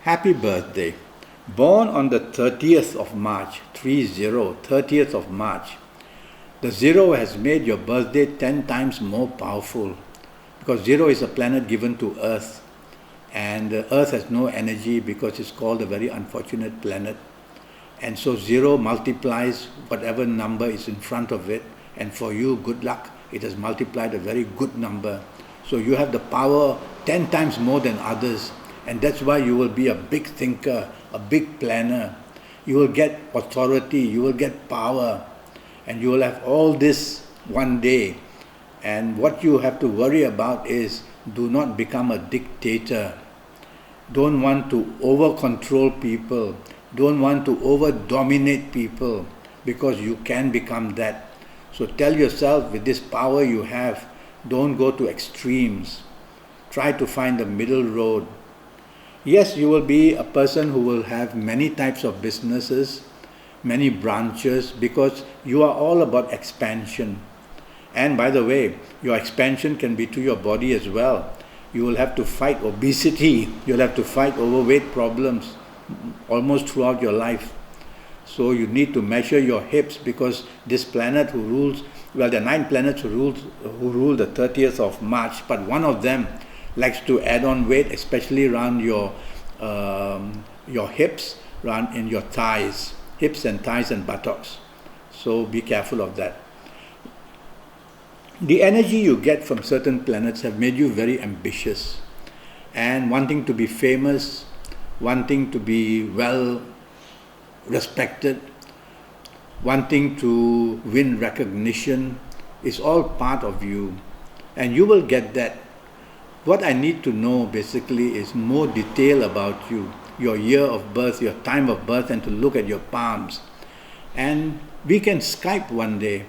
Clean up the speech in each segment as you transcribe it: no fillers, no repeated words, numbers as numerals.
Happy birthday. Born on the 30th of March, 30th of March. The zero has made your birthday 10 times more powerful because zero is a planet given to Earth, and Earth has no energy because it's called a very unfortunate planet. And so zero multiplies whatever number is in front of it, and for you, good luck, it has multiplied a very good number. So you have the power 10 times more than others, and that's why you will be a big thinker, a big planner. You will get authority, you will get power, and you will have all this one day. And what you have to worry about is, do not become a dictator. Don't want to over-control people. Don't want to over-dominate people, because you can become that. So tell yourself, with this power you have, don't go to extremes. Try to find the middle road. Yes, you will be a person who will have many types of businesses, many branches, because you are all about expansion. And by the way, your expansion can be to your body as well. You will have to fight obesity, you'll have to fight overweight problems almost throughout your life. So you need to measure your hips, because this planet who rules, well, there are 9 planets who rule the 30th of March, but one of them likes to add on weight, especially around your hips, around in your thighs, hips and thighs and buttocks. So be careful of that. The energy you get from certain planets have made you very ambitious and wanting to be famous, wanting to be well respected, wanting to win recognition is all part of you, and you will get that. What I need to know basically is more detail about you, your year of birth, your time of birth, and to look at your palms. And we can Skype one day.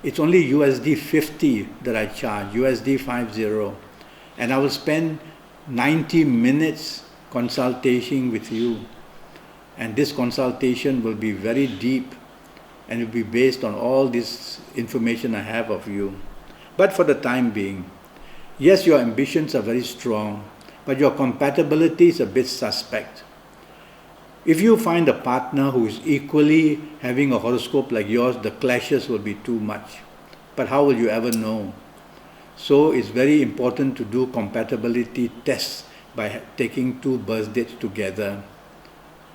It's only USD 50 that I charge, USD 50. And I will spend 90 minutes consultation with you. And this consultation will be very deep, and it will be based on all this information I have of you. But for the time being, yes, your ambitions are very strong, but your compatibility is a bit suspect. If you find a partner who is equally having a horoscope like yours, the clashes will be too much. But how will you ever know? So it's very important to do compatibility tests by taking 2 birth dates together.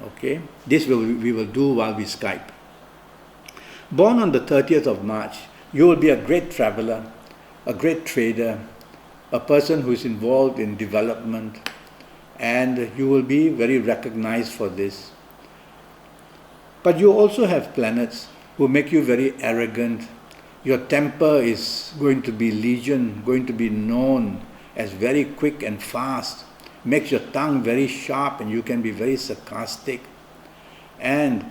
Okay? This we will do while we Skype. Born on the 30th of March, you will be a great traveler, a great trader, a person who is involved in development, and you will be very recognized for this. But you also have planets who make you very arrogant. Your temper is going to be legion, going to be known as very quick and fast, makes your tongue very sharp, and you can be very sarcastic. And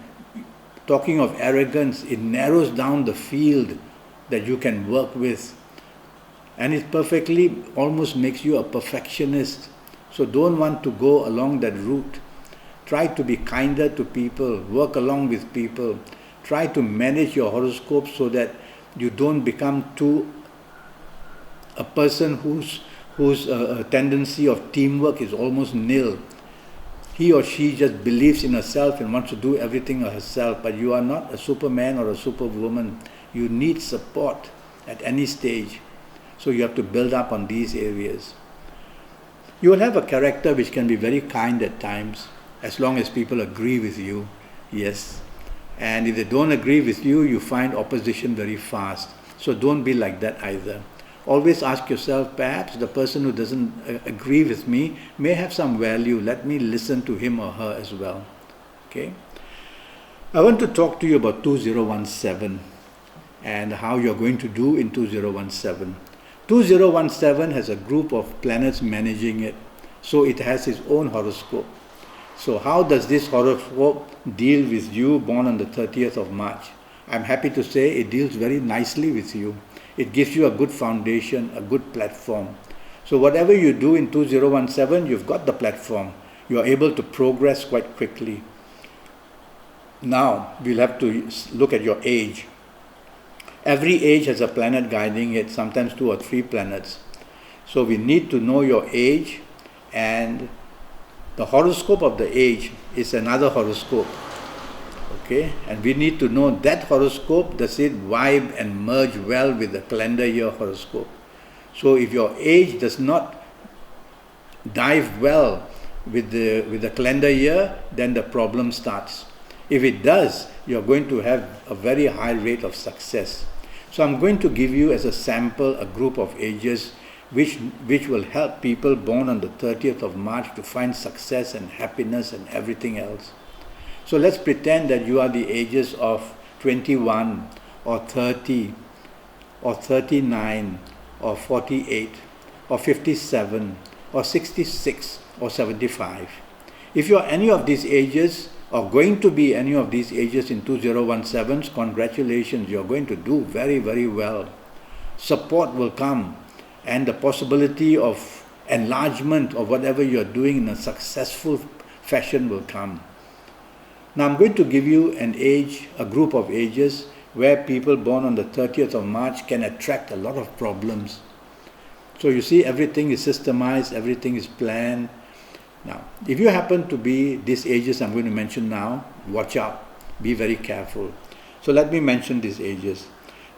talking of arrogance, it narrows down the field that you can work with. And it perfectly almost makes you a perfectionist. So don't want to go along that route. Try to be kinder to people, work along with people. Try to manage your horoscope so that you don't become a person whose tendency of teamwork is almost nil. He or she just believes in herself and wants to do everything herself, but you are not a superman or a superwoman. You need support at any stage. So you have to build up on these areas. You will have a character which can be very kind at times, as long as people agree with you, yes. And if they don't agree with you, you find opposition very fast. So don't be like that either. Always ask yourself, perhaps the person who doesn't agree with me may have some value. Let me listen to him or her as well. Okay? I want to talk to you about 2017 and how you're going to do in 2017. 2017 has a group of planets managing it, so it has its own horoscope. So how does this horoscope deal with you born on the 30th of March? I'm happy to say it deals very nicely with you. It gives you a good foundation, a good platform. So whatever you do in 2017, you've got the platform. You are able to progress quite quickly. Now, we'll have to look at your age. Every age has a planet guiding it, sometimes 2 or 3 planets. So we need to know your age and The horoscope of the age is another horoscope. Okay, and we need to know that horoscope, does it vibe and merge well with the calendar year horoscope. So if your age does not dive well with the calendar year, then the problem starts. If it does, you're going to have a very high rate of success. So I'm going to give you as a sample a group of ages which will help people born on the 30th of March to find success and happiness and everything else. So let's pretend that you are the ages of 21 or 30 or 39 or 48 or 57 or 66 or 75. If you are any of these ages or going to be any of these ages in 2017, congratulations, you're going to do very, very well. Support will come and the possibility of enlargement of whatever you're doing in a successful fashion will come. Now I'm going to give you a group of ages where people born on the 30th of March can attract a lot of problems. So you see, everything is systemized, everything is planned. Now, if you happen to be these ages I'm going to mention now, watch out, be very careful. So let me mention these ages.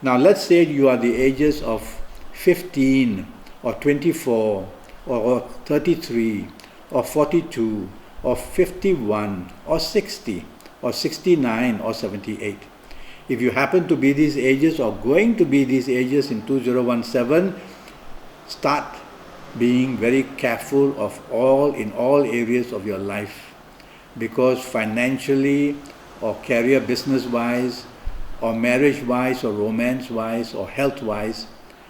Now let's say you are the ages of 15 or 24 or 33 or 42 or 51 or 60 or 69 or 78. If you happen to be these ages or going to be these ages in 2017, start being very careful in all areas of your life, because financially or career business wise or marriage wise or romance wise or health wise,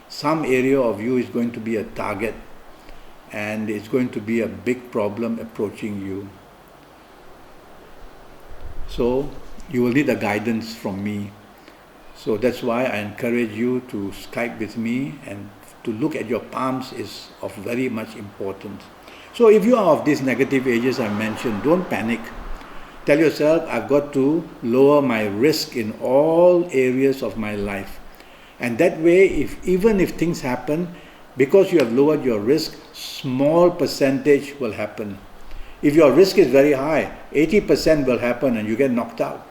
some area of you is going to be a target and it's going to be a big problem approaching you. So you will need a guidance from me. So that's why I encourage you to Skype with me, and to look at your palms is of very much importance. So if you are of these negative ages I mentioned, don't panic. Tell yourself, I've got to lower my risk in all areas of my life. And that way, even if things happen, because you have lowered your risk, small percentage will happen. If your risk is very high, 80% will happen and you get knocked out.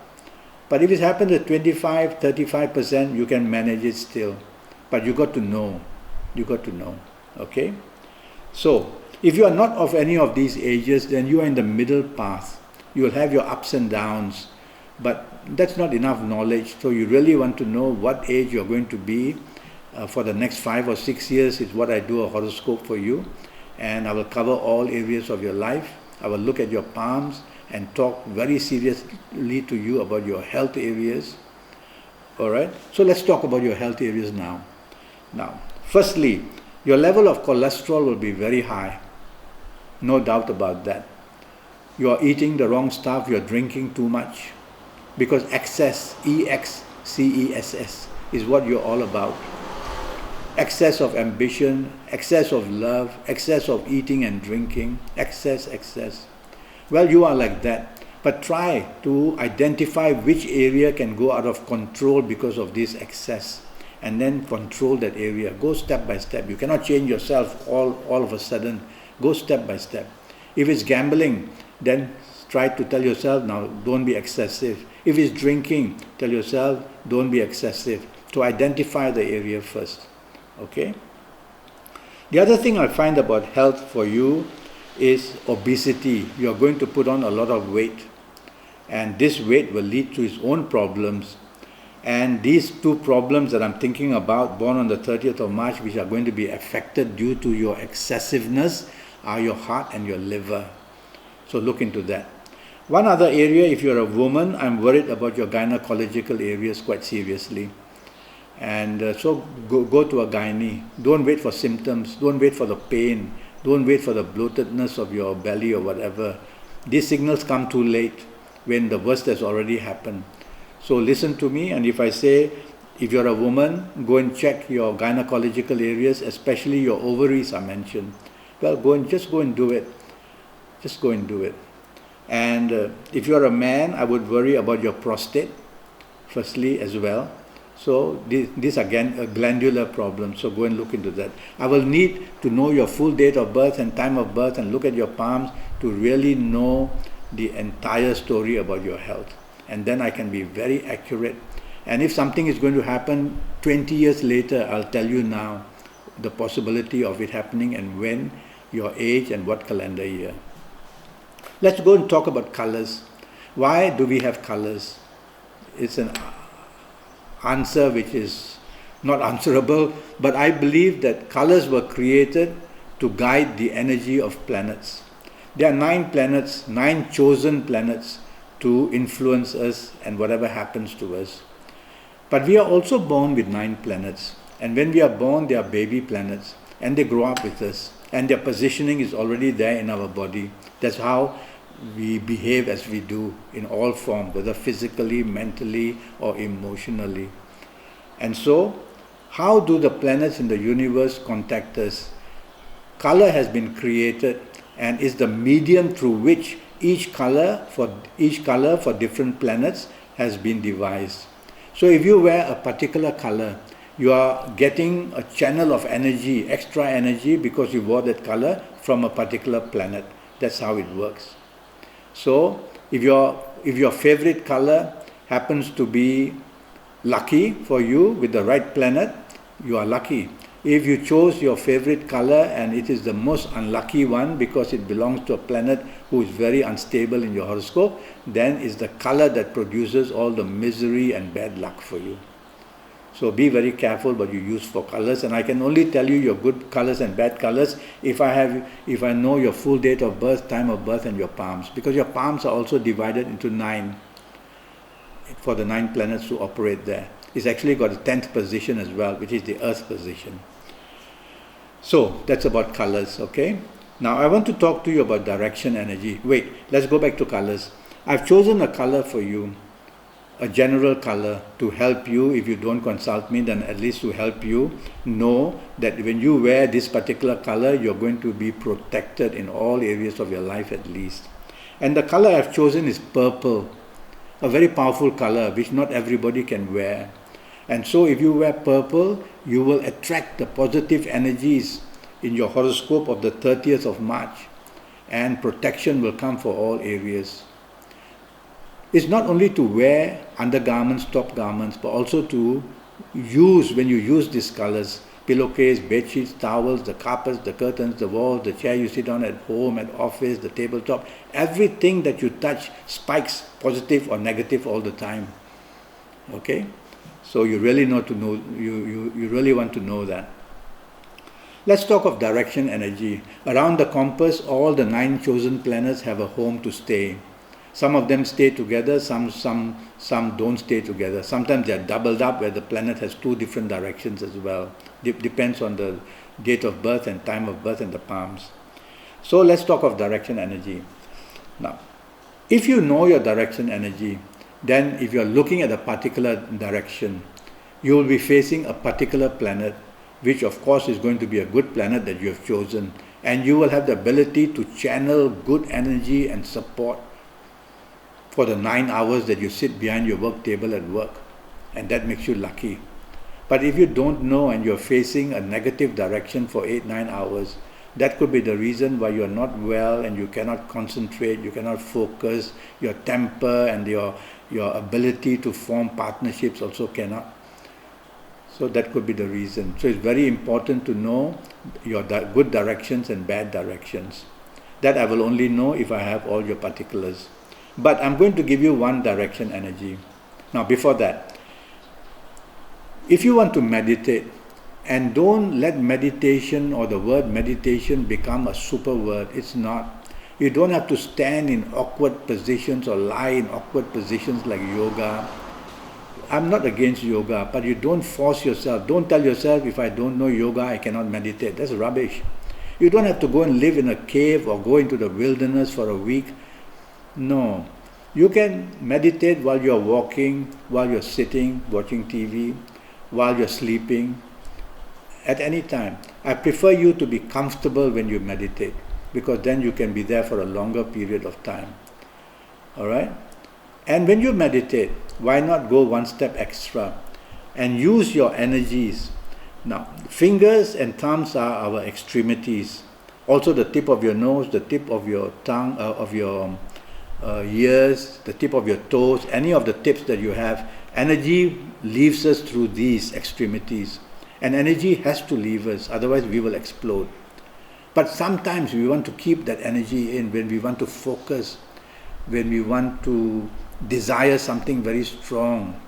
But if it happens at 25, 35%, you can manage it still. But you got to know. You got to know. Okay? So, if you are not of any of these ages, then you are in the middle path. You will have your ups and downs. But that's not enough knowledge. So you really want to know what age you're going to be for the next 5 or 6 years is what I do a horoscope for you. And I will cover all areas of your life. I will look at your palms and talk very seriously to you about your health areas. Alright? So let's talk about your health areas now. Now, firstly, your level of cholesterol will be very high. No doubt about that. You are eating the wrong stuff, you are drinking too much. Because excess, E-X-C-E-S-S, is what you're all about. Excess of ambition, excess of love, excess of eating and drinking, excess. Well, you are like that. But try to identify which area can go out of control because of this excess. And then control that area. Go step by step. You cannot change yourself all of a sudden. Go step by step. If it's gambling, then try to tell yourself, now don't be excessive. If it's drinking, tell yourself, don't be excessive. To identify the area first. Okay? The other thing I find about health for you is obesity. You're going to put on a lot of weight. And this weight will lead to its own problems. And these two problems that I'm thinking about, born on the 30th of March, which are going to be affected due to your excessiveness, are your heart and your liver. So look into that. One other area, if you're a woman, I'm worried about your gynecological areas quite seriously. And so go to a gynae. Don't wait for symptoms. Don't wait for the pain. Don't wait for the bloatedness of your belly or whatever. These signals come too late when the worst has already happened. So listen to me, and if I say, if you're a woman, go and check your gynecological areas, especially your ovaries are mentioned. Well, just go and do it. Just go and do it. And if you're a man, I would worry about your prostate, firstly, as well. So this again a glandular problem. So go and look into that. I will need to know your full date of birth and time of birth and look at your palms to really know the entire story about your health. And then I can be very accurate. And if something is going to happen 20 years later, I'll tell you now the possibility of it happening and when, your age and what calendar year. Let's go and talk about colors. Why do we have colors? It's an answer which is not answerable, but I believe that colors were created to guide the energy of planets. There are 9 planets, 9 chosen planets to influence us and whatever happens to us. But we are also born with 9 planets, and when we are born, they are baby planets, and they grow up with us, and their positioning is already there in our body. That's how we behave as we do in all forms, whether physically, mentally, or emotionally. And so, how do the planets in the universe contact us? Color has been created and is the medium through which each color for different planets has been devised. So if you wear a particular color, you are getting a channel of energy, extra energy, because you wore that color from a particular planet. That's how it works. So if your favorite color happens to be lucky for you with the right planet, you are lucky. If you chose your favorite color and it is the most unlucky one because it belongs to a planet who is very unstable in your horoscope, then it's the color that produces all the misery and bad luck for you. So be very careful what you use for colors, and I can only tell you your good colors and bad colors if I know your full date of birth, time of birth, and your palms, because your palms are also divided into 9 for the 9 planets to operate there. It's actually got a 10th position as well, which is the Earth position. So that's about colors, okay? Now I want to talk to you about direction energy. Wait, let's go back to colors. I've chosen a color for you, a general color, to help you. If you don't consult me, then at least to help you know that when you wear this particular color, you're going to be protected in all areas of your life at least. And the color I've chosen is purple, a very powerful color which not everybody can wear. And so if you wear purple, you will attract the positive energies in your horoscope of the 30th of March, and protection will come for all areas. It's not only to wear undergarments, top garments, but also to use, when you use these colors, pillowcase, bed sheets, towels, the carpets, the curtains, the walls, the chair you sit on at home, at office, the tabletop, everything that you touch spikes positive or negative all the time. Okay? So you really know to know, you really want to know that. Let's talk of direction energy. Around the compass, all the 9 chosen planets have a home to stay. Some of them stay together, some don't stay together. Sometimes they are doubled up where the planet has 2 different directions as well. Depends on the date of birth and time of birth and the palms. So let's talk of direction energy. Now, if you know your direction energy, then if you are looking at a particular direction, you will be facing a particular planet, which of course is going to be a good planet that you have chosen, and you will have the ability to channel good energy and support for the 9 hours that you sit behind your work table at work, and that makes you lucky. But if you don't know and you're facing a negative direction for 8-9 hours, that could be the reason why you're not well and you cannot concentrate, you cannot focus, your temper and your ability to form partnerships also cannot. So that could be the reason. So it's very important to know your good directions and bad directions. That I will only know if I have all your particulars. But I'm going to give you one direction energy. Now before that, if you want to meditate, and don't let meditation or the word meditation become a super word. It's not. You don't have to stand in awkward positions or lie in awkward positions like yoga. I'm not against yoga, but you don't force yourself. Don't tell yourself, if I don't know yoga, I cannot meditate. That's rubbish. You don't have to go and live in a cave or go into the wilderness for a week. No. You can meditate while you're walking, while you're sitting, watching TV, while you're sleeping, at any time. I prefer you to be comfortable when you meditate, because then you can be there for a longer period of time. Alright? And when you meditate, why not go one step extra? and use your energies. Now, fingers and thumbs are our extremities. Also the tip of your nose, the tip of your tongue, of your ears, the tip of your toes, any of the tips that you have, energy leaves us through these extremities. And energy has to leave us, otherwise we will explode. But sometimes we want to keep that energy in when we want to focus, when we want to desire something very strong,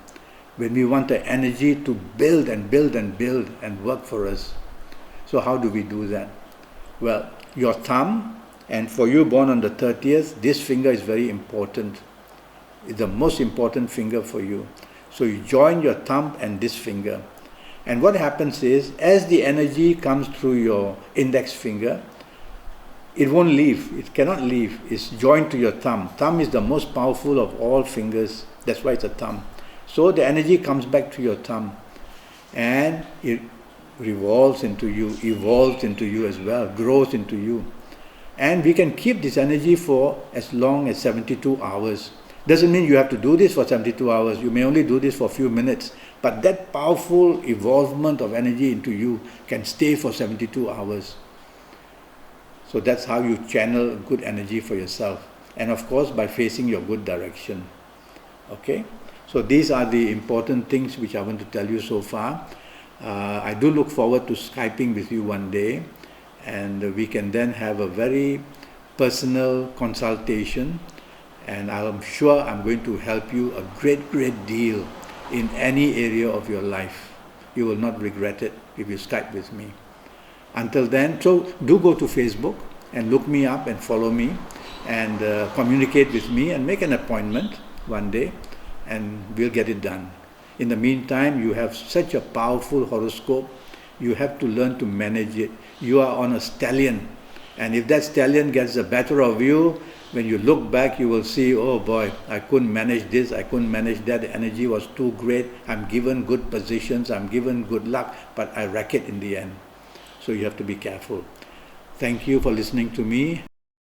when we want the energy to build and build and build and work for us. So how do we do that? Well, your thumb, and for you born on the 30th, this finger is very important. It's the most important finger for you. So you join your thumb and this finger. And what happens is, as the energy comes through your index finger, it won't leave. It cannot leave. It's joined to your thumb. Thumb is the most powerful of all fingers. That's why it's a thumb. So the energy comes back to your thumb and it revolves into you, evolves into you as well, grows into you. And we can keep this energy for as long as 72 hours. Doesn't mean you have to do this for 72 hours. You may only do this for a few minutes. But that powerful evolvement of energy into you can stay for 72 hours. So that's how you channel good energy for yourself. And of course, by facing your good direction. Okay? So these are the important things which I want to tell you so far. I do look forward to Skyping with you one day. And we can then have a very personal consultation. And I'm sure I'm going to help you a great deal in any area of your life. You will not regret it if you Skype with me. Until then, so do go to Facebook and look me up and follow me and communicate with me and make an appointment one day and we'll get it done. In the meantime, you have such a powerful horoscope. You have to learn to manage it. You are on a stallion, and if that stallion gets the better of you, when you look back, you will see, oh boy, I couldn't manage this, I couldn't manage that, the energy was too great, I'm given good positions, I'm given good luck, but I wreck it in the end. So you have to be careful. Thank you for listening to me.